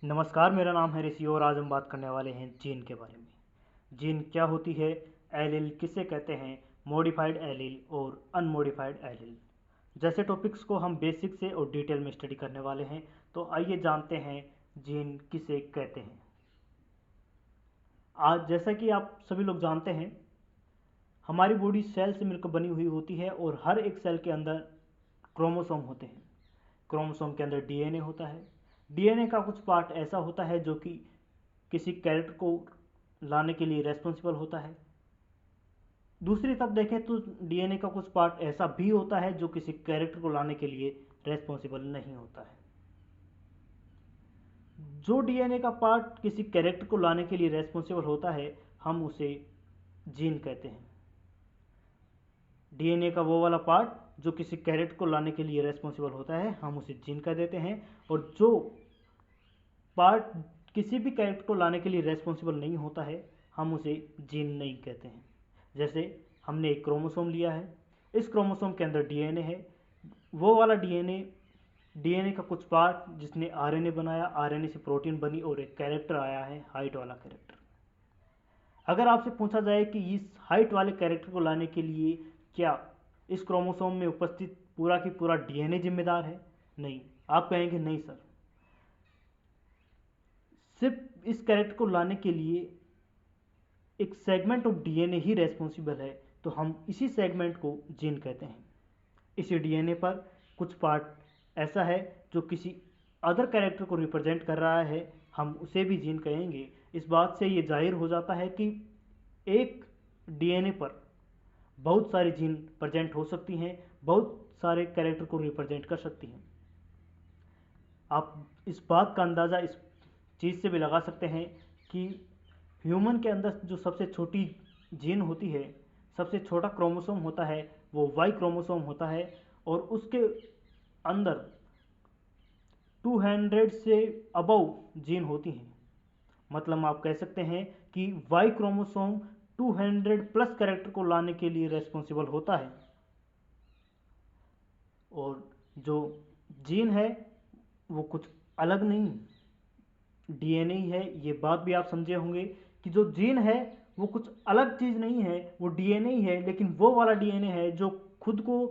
नमस्कार, मेरा नाम है ऋषि और आज हम बात करने वाले हैं जीन के बारे में। जीन क्या होती है, एलील किसे कहते हैं, मॉडिफाइड एलील और अनमॉडिफाइड एलील जैसे टॉपिक्स को हम बेसिक से और डिटेल में स्टडी करने वाले हैं। तो आइए जानते हैं जीन किसे कहते हैं। आज जैसा कि आप सभी लोग जानते हैं, हमारी बॉडी सेल से मिलकर बनी हुई होती है और हर एक सेल के अंदर क्रोमोसोम होते हैं। क्रोमोसोम के अंदर डीएनए होता है। डीएनए का कुछ पार्ट ऐसा होता है जो कि किसी कैरेक्टर को लाने के लिए रेस्पॉन्सिबल होता है। दूसरी तरफ देखें तो डीएनए का कुछ पार्ट ऐसा भी होता है जो किसी कैरेक्टर को लाने के लिए रेस्पॉन्सिबल नहीं होता है। जो डीएनए का पार्ट किसी कैरेक्टर को लाने के लिए रेस्पॉन्सिबल होता है, हम उसे जीन कहते हैं। डीएनए का वो वाला पार्ट जो किसी कैरेक्टर को लाने के लिए रेस्पॉन्सिबल होता है, हम उसे जीन कह देते हैं। और जो पार्ट किसी भी कैरेक्टर को लाने के लिए रेस्पॉन्सिबल नहीं होता है, हम उसे जीन नहीं कहते हैं। जैसे हमने एक क्रोमोसोम लिया है, इस क्रोमोसोम के अंदर डीएनए है। वो वाला डीएनए का कुछ पार्ट जिसने आरएनए बनाया, आरएनए से प्रोटीन बनी और एक कैरेक्टर आया है, हाइट वाला कैरेक्टर। अगर आपसे पूछा जाए कि इस हाइट वाले कैरेक्टर को लाने के लिए क्या इस क्रोमोसोम में उपस्थित पूरा की पूरा डीएनए जिम्मेदार है? नहीं। आप कहेंगे नहीं सर, सिर्फ इस कैरेक्टर को लाने के लिए एक segment of DNA he responsible है, तो हम इसी सेगमेंट को जीन कहते हैं। इसी डीएनए पर कुछ पार्ट ऐसा है जो किसी अदर कैरेक्टर को रिप्रेजेंट कर रहा है, हम उसे भी जीन कहेंगे। इस बात से ये जाहिर हो जाता है कि एक डीएनए पर बहुत सारी जीन प्रेजेंट हो सकती हैं, बहुत सारे कैरेक्टर को रिप्रेजेंट कर सकती हैं। आप इस बात का अंदाज़ा इस चीज़ से भी लगा सकते हैं कि ह्यूमन के अंदर जो सबसे छोटी जीन होती है, सबसे छोटा क्रोमोसोम होता है, वो वाई क्रोमोसोम होता है। और उसके अंदर 200 से अबव जीन होती हैं। मतलब आप कह सकते हैं कि वाई क्रोमोसोम 200 प्लस कैरेक्टर को लाने के लिए रेस्पॉन्सिबल होता है। और जो जीन है वो कुछ अलग नहीं, डीएनए ही है। ये बात भी आप समझे होंगे कि जो जीन है वो कुछ अलग चीज़ नहीं है, वो डीएनए ही है, लेकिन वो वाला डीएनए है जो खुद को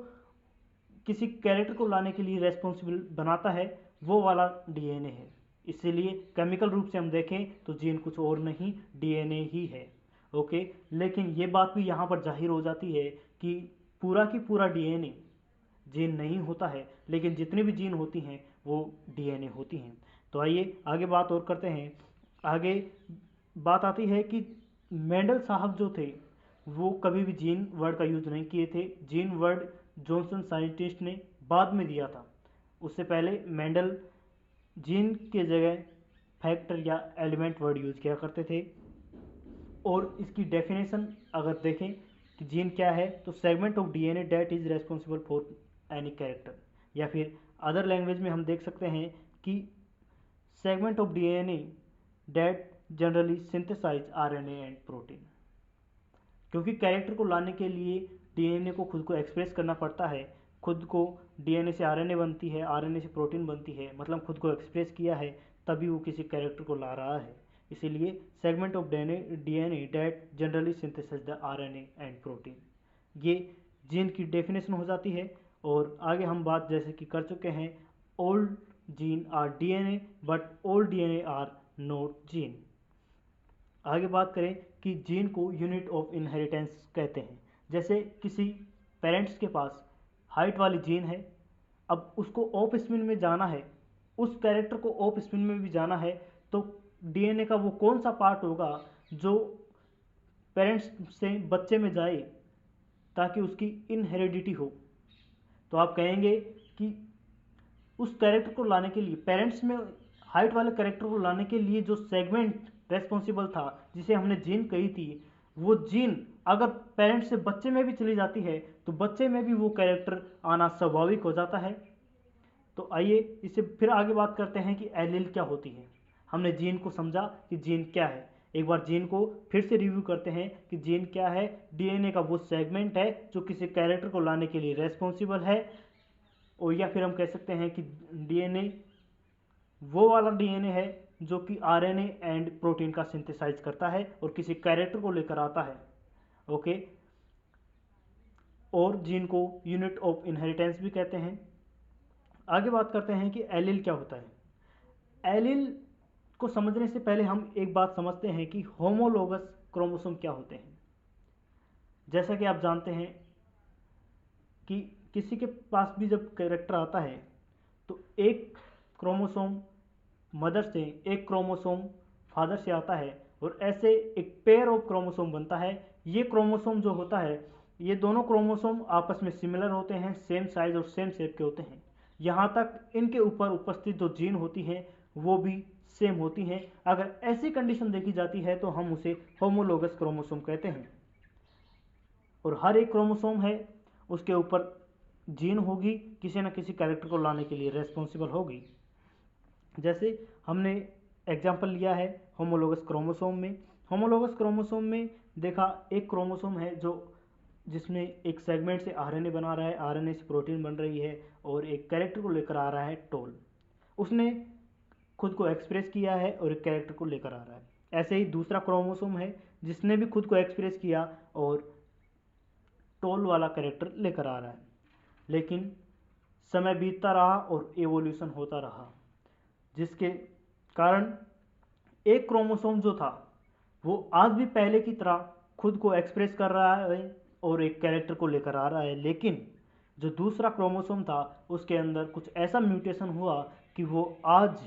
किसी कैरेक्टर को लाने के लिए रेस्पॉन्सिबल बनाता है, वो वाला डीएनए है। इसीलिए केमिकल रूप से हम देखें तो जीन कुछ और नहीं, डीएनए ही है। ओके, लेकिन ये बात भी यहाँ पर जाहिर हो जाती है कि पूरा की पूरा डीएनए जीन नहीं होता है, लेकिन जितनी भी जीन होती हैं वो डीएनए होती हैं। तो आइए आगे बात और करते हैं। आगे बात आती है कि मेंडल साहब जो थे वो कभी भी जीन वर्ड का यूज नहीं किए थे। जीन वर्ड जॉनसन साइंटिस्ट ने बाद में दिया था। उससे पहले मेंडल जीन के जगह फैक्टर या एलिमेंट वर्ड यूज किया करते थे। और इसकी डेफिनेशन अगर देखें कि जीन क्या है, तो segment of DNA that is responsible for any character, या फिर अदर लैंग्वेज में हम देख सकते हैं कि segment of DNA that generally synthesize RNA and protein. क्योंकि कैरेक्टर को लाने के लिए डीएनए को खुद को एक्सप्रेस करना पड़ता है। खुद को डीएनए से आरएनए बनती है, आरएनए से प्रोटीन बनती है, मतलब खुद को एक्सप्रेस किया है तभी वो किसी कैरेक्टर को ला रहा है। इसीलिए segment of DNA that generally synthesise the RNA and protein, ये जीन की डेफिनेशन हो जाती है। और आगे हम बात जैसे कि कर चुके हैं, old gene are DNA but old DNA are not gene. आगे बात करें कि जीन को यूनिट ऑफ इनहेरिटेंस कहते हैं। जैसे किसी पेरेंट्स के पास हाइट वाली जीन है, अब उसको ऑफ स्पिन में जाना है, उस कैरेक्टर को ऑफ स्पिन में भी जाना है, तो डीएनए का वो कौन सा पार्ट होगा जो पेरेंट्स से बच्चे में जाए ताकि उसकी इनहेरिडिटी हो? तो आप कहेंगे कि उस कैरेक्टर को लाने के लिए, पेरेंट्स में हाइट वाले कैरेक्टर को लाने के लिए जो सेगमेंट रेस्पॉन्सिबल था, जिसे हमने जीन कही थी, वो जीन अगर पेरेंट्स से बच्चे में भी चली जाती है तो बच्चे में भी वो कैरेक्टर आना स्वाभाविक हो जाता है। तो आइए इससे फिर आगे बात करते हैं कि एलील क्या होती है। हमने जीन को समझा कि जीन क्या है, एक बार जीन को फिर से रिव्यू करते हैं कि जीन क्या है। डीएनए का वो सेगमेंट है जो किसी कैरेक्टर को लाने के लिए रेस्पॉन्सिबल है। और या फिर हम कह सकते हैं कि डीएनए वो वाला डीएनए है जो कि आरएनए एंड प्रोटीन का सिंथेसाइज करता है और किसी कैरेक्टर को लेकर आता है। ओके, और जीन को यूनिट ऑफ इनहेरिटेंस भी कहते हैं। आगे बात करते हैं कि एलील क्या होता है। एलील को समझने से पहले हम एक बात समझते हैं कि होमोलोगस क्रोमोसोम क्या होते हैं। जैसा कि आप जानते हैं कि किसी के पास भी जब कैरेक्टर आता है तो एक क्रोमोसोम मदर से, एक क्रोमोसोम फादर से आता है, और ऐसे एक पेयर ऑफ क्रोमोसोम बनता है। ये क्रोमोसोम जो होता है, ये दोनों क्रोमोसोम आपस में सिमिलर होते हैं, सेम साइज और सेम शेप के होते हैं। यहाँ तक इनके ऊपर उपस्थित जो जीन होती हैं वो भी सेम होती हैं। अगर ऐसी कंडीशन देखी जाती है तो हम उसे होमोलोगस क्रोमोसोम कहते हैं। और हर एक क्रोमोसोम है उसके ऊपर जीन होगी, किसी न किसी कैरेक्टर को लाने के लिए रेस्पॉन्सिबल होगी। जैसे हमने एग्जाम्पल लिया है होमोलोगस क्रोमोसोम में। होमोलोगस क्रोमोसोम में देखा, एक क्रोमोसोम है जो जिसमें एक सेगमेंट से आरएनए बना रहा है, आरएनए से प्रोटीन बन रही है, और एक कैरेक्टर को लेकर आ रहा है टोल। उसने खुद को एक्सप्रेस किया है और एक कैरेक्टर को लेकर आ रहा है। ऐसे ही दूसरा क्रोमोसोम है जिसने भी खुद को एक्सप्रेस किया और टोल वाला कैरेक्टर लेकर आ रहा है। लेकिन समय बीतता रहा और एवोल्यूशन होता रहा, जिसके कारण एक क्रोमोसोम जो था वो आज भी पहले की तरह खुद को एक्सप्रेस कर रहा है और एक कैरेक्टर को लेकर आ रहा है। लेकिन जो दूसरा क्रोमोसोम था उसके अंदर कुछ ऐसा म्यूटेशन हुआ कि वो आज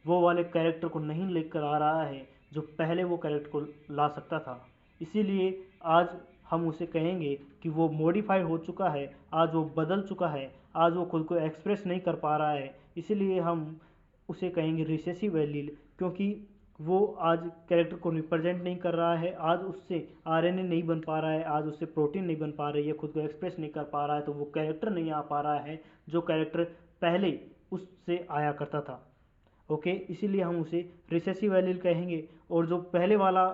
वो वाले कैरेक्टर को नहीं लेकर आ रहा है जो पहले वो कैरेक्टर को ला सकता था। इसीलिए आज हम उसे कहेंगे कि वो मॉडिफाइड हो चुका है, आज वो बदल चुका है, आज वो खुद को एक्सप्रेस नहीं कर पा रहा है। इसीलिए हम उसे कहेंगे रिसेसिव एलील, क्योंकि वो आज कैरेक्टर को रिप्रेजेंट नहीं कर रहा है, आज उससे आरएनए नहीं बन पा रहा है, आज उससे प्रोटीन नहीं बन पा रही है, खुद को एक्सप्रेस नहीं कर पा रहा है, तो वो कैरेक्टर नहीं आ पा रहा है जो कैरेक्टर पहले उससे आया करता था। ओके, इसीलिए हम उसे रिसेसिव एलील कहेंगे। और जो पहले वाला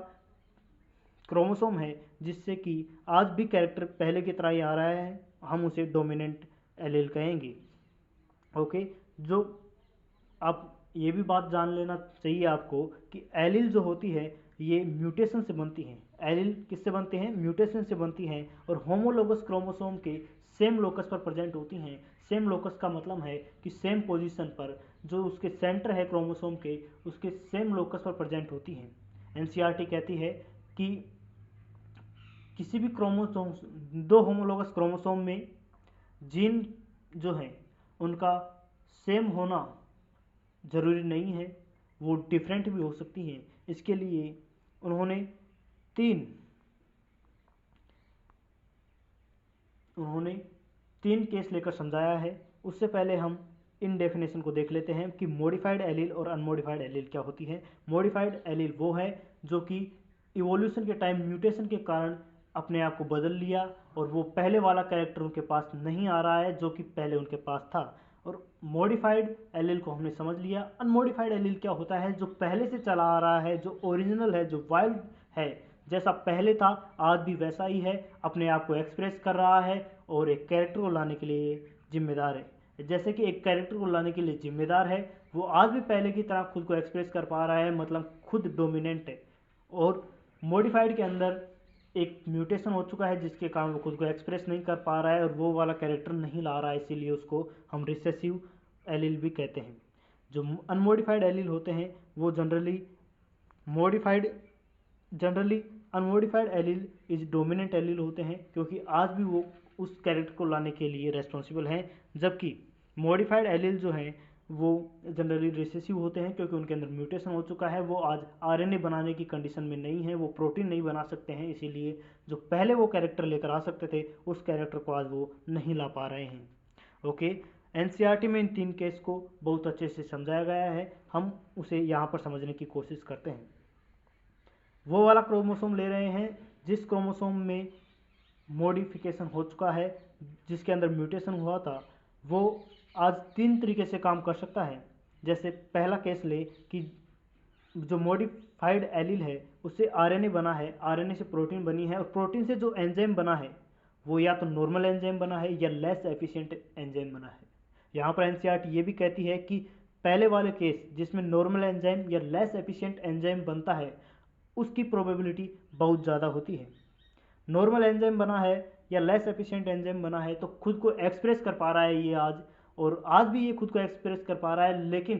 क्रोमोसोम है जिससे कि आज भी कैरेक्टर पहले की तरह ही आ रहा है, हम उसे डोमिनेंट एलील कहेंगे। ओके, जो आप ये भी बात जान लेना चाहिए आपको कि एलील जो होती है ये म्यूटेशन से बनती हैं। एलील किससे बनते हैं? म्यूटेशन से बनती हैं। और होमोलोगस क्रोमोसोम के सेम लोकस पर प्रेजेंट होती हैं। सेम लोकस का मतलब है कि सेम पोजीशन पर, जो उसके सेंटर है क्रोमोसोम के, उसके सेम लोकस पर प्रेजेंट होती हैं। एनसीईआरटी कहती है कि किसी भी क्रोमोसोम, दो होमोलोगस क्रोमोसोम में जीन जो हैं उनका सेम होना ज़रूरी नहीं है, वो डिफरेंट भी हो सकती हैं। इसके लिए उन्होंने तीन केस लेकर समझाया है। उससे पहले हम इन डेफिनेशन को देख लेते हैं कि मॉडिफाइड एलील और अनमॉडिफाइड एलील क्या होती है। मॉडिफाइड एलील वो है जो कि इवोल्यूशन के टाइम म्यूटेशन के कारण अपने आप को बदल लिया और वो पहले वाला कैरेक्टर उनके पास नहीं आ रहा है जो कि पहले उनके पास था। और मॉडिफाइड एलील को हमने समझ लिया। अनमॉडिफाइड एलील क्या होता है? जो पहले से चला आ रहा है, जो ओरिजिनल है, जो वाइल्ड है, जैसा पहले था आज भी वैसा ही है, अपने आप को एक्सप्रेस कर रहा है और एक कैरेक्टर को लाने के लिए जिम्मेदार है। जैसे कि एक कैरेक्टर को लाने के लिए जिम्मेदार है, वो आज भी पहले की तरह खुद को एक्सप्रेस कर पा रहा है, मतलब खुद डोमिनेंट है। और मॉडिफाइड के अंदर एक म्यूटेशन हो चुका है जिसके कारण वो खुद को एक्सप्रेस नहीं कर पा रहा है और वो वाला कैरेक्टर नहीं ला रहा है, इसीलिए उसको हम रिसेसिव एलील भी कहते हैं। जो अनमॉडिफाइड एलील होते हैं वो generally unmodified allele is dominant allele होते हैं, क्योंकि आज भी वो उस कैरेक्टर को लाने के लिए रेस्पॉन्सिबल हैं। जबकि मॉडिफाइड एलील जो हैं वो जनरली रिसेसिव होते हैं, क्योंकि उनके अंदर म्यूटेशन हो चुका है, वो आज आरएनए बनाने की कंडीशन में नहीं है, वो प्रोटीन नहीं बना सकते हैं, इसीलिए जो पहले वो कैरेक्टर लेकर आ सकते थे उस कैरेक्टर को आज वो नहीं ला पा रहे हैं। ओके, एनसीईआरटी में इन तीन केस को बहुत अच्छे से समझाया गया है, हम उसे यहाँ पर समझने की कोशिश करते हैं। वो वाला क्रोमोसोम ले रहे हैं जिस क्रोमोसोम में मॉडिफिकेशन हो चुका है, जिसके अंदर म्यूटेशन हुआ था, वो आज तीन तरीके से काम कर सकता है। जैसे पहला केस ले कि जो मॉडिफाइड एलील है उससे आरएनए बना है, आरएनए से प्रोटीन बनी है, और प्रोटीन से जो एंजाइम बना है वो या तो नॉर्मल एंजाइम बना है या लेस एफिशिएंट एंजाइम बना है। यहाँ पर एनसीईआरटी ये भी कहती है कि पहले वाले केस जिसमें नॉर्मल एंजाइम या लेस एफिशिएंट एंजाइम बनता है उसकी प्रोबेबिलिटी बहुत ज़्यादा होती है। नॉर्मल एंजाइम बना है या लेस एफिशिएंट एंजाइम बना है तो खुद को एक्सप्रेस कर पा रहा है ये आज, और आज भी ये खुद को एक्सप्रेस कर पा रहा है, लेकिन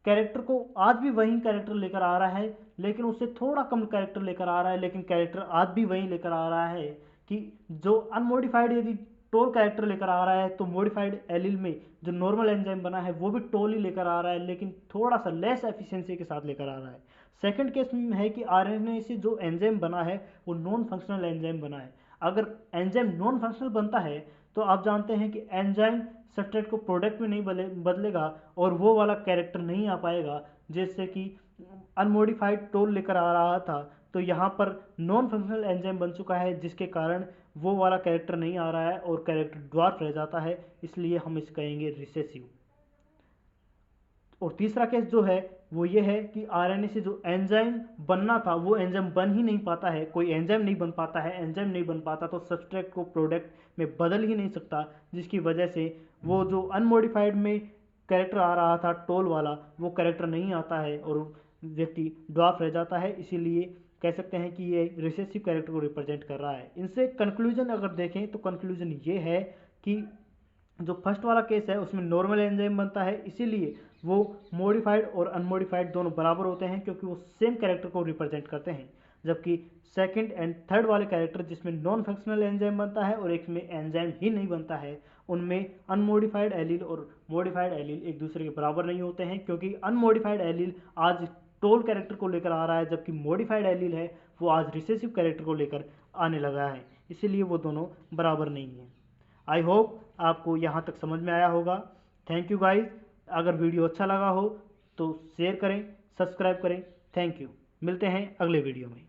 कैरेक्टर को आज भी वही कैरेक्टर लेकर आ रहा है, लेकिन उससे थोड़ा कम कैरेक्टर लेकर आ रहा है, लेकिन कैरेक्टर आज भी वही लेकर आ रहा है कि जो अनमोडिफाइड यदि टोल कैरेक्टर लेकर आ रहा है तो मॉडिफाइड एलील में जो नॉर्मल एंजाइम बना है वो भी टोल ही लेकर आ रहा है, लेकिन थोड़ा सा लेस एफिशिएंसी के साथ लेकर आ रहा है। सेकंड केस में है कि आरएनए से जो एंजाइम बना है वो नॉन फंक्शनल एंजाइम बना है। अगर एंजाइम नॉन फंक्शनल बनता है तो आप जानते हैं कि एंजाइम सब्सट्रेट को प्रोडक्ट में नहीं बदलेगा और वो वाला कैरेक्टर नहीं आ पाएगा, जैसे कि अनमोडिफाइड टोल लेकर आ रहा था तो यहाँ पर नॉन फंक्शनल एंजाइम बन चुका है जिसके कारण वो वाला कैरेक्टर नहीं आ रहा है और कैरेक्टर ड्वार्फ रह जाता है, इसलिए हम इसे कहेंगे रिसेसिव। और तीसरा केस जो है वो ये है कि आरएनए से जो एंजाइम बनना था वो एंजाइम बन ही नहीं पाता है, कोई एंजाइम नहीं बन पाता है, एंजाइम नहीं बन पाता तो सब्सट्रेट को प्रोडक्ट में बदल ही नहीं सकता, जिसकी वजह से वो जो अनमोडिफाइड में कैरेक्टर आ रहा था टोल वाला वो कैरेक्टर नहीं आता है और व्यक्ति ड्वार्फ रह जाता है। इसीलिए कह सकते हैं कि ये रिसेसिव कैरेक्टर को रिप्रेजेंट कर रहा है। इनसे कंक्लूजन अगर देखें तो कंक्लूजन ये है कि जो फर्स्ट वाला केस है उसमें नॉर्मल एंजाइम बनता है, इसीलिए वो मॉडिफाइड और अनमोडिफाइड दोनों बराबर होते हैं क्योंकि वो सेम कैरेक्टर को रिप्रेजेंट करते हैं। जबकि सेकंड एंड थर्ड वाले कैरेक्टर जिसमें नॉन फंक्शनल एंजाइम बनता है और एक में एंजाइम ही नहीं बनता है, उनमें अनमोडिफाइड एलील और मॉडिफाइड एलील एक दूसरे के बराबर नहीं होते हैं, क्योंकि अनमोडिफाइड एलील आज टोल कैरेक्टर को लेकर आ रहा है जबकि मॉडिफाइड एलील है वो आज रिसेसिव कैरेक्टर को लेकर आने लगा है, इसीलिए वो दोनों बराबर नहीं है। आई होप आपको यहाँ तक समझ में आया होगा। Thank you guys. अगर वीडियो अच्छा लगा हो तो शेयर करें, सब्सक्राइब करें। Thank you. मिलते हैं अगले वीडियो में।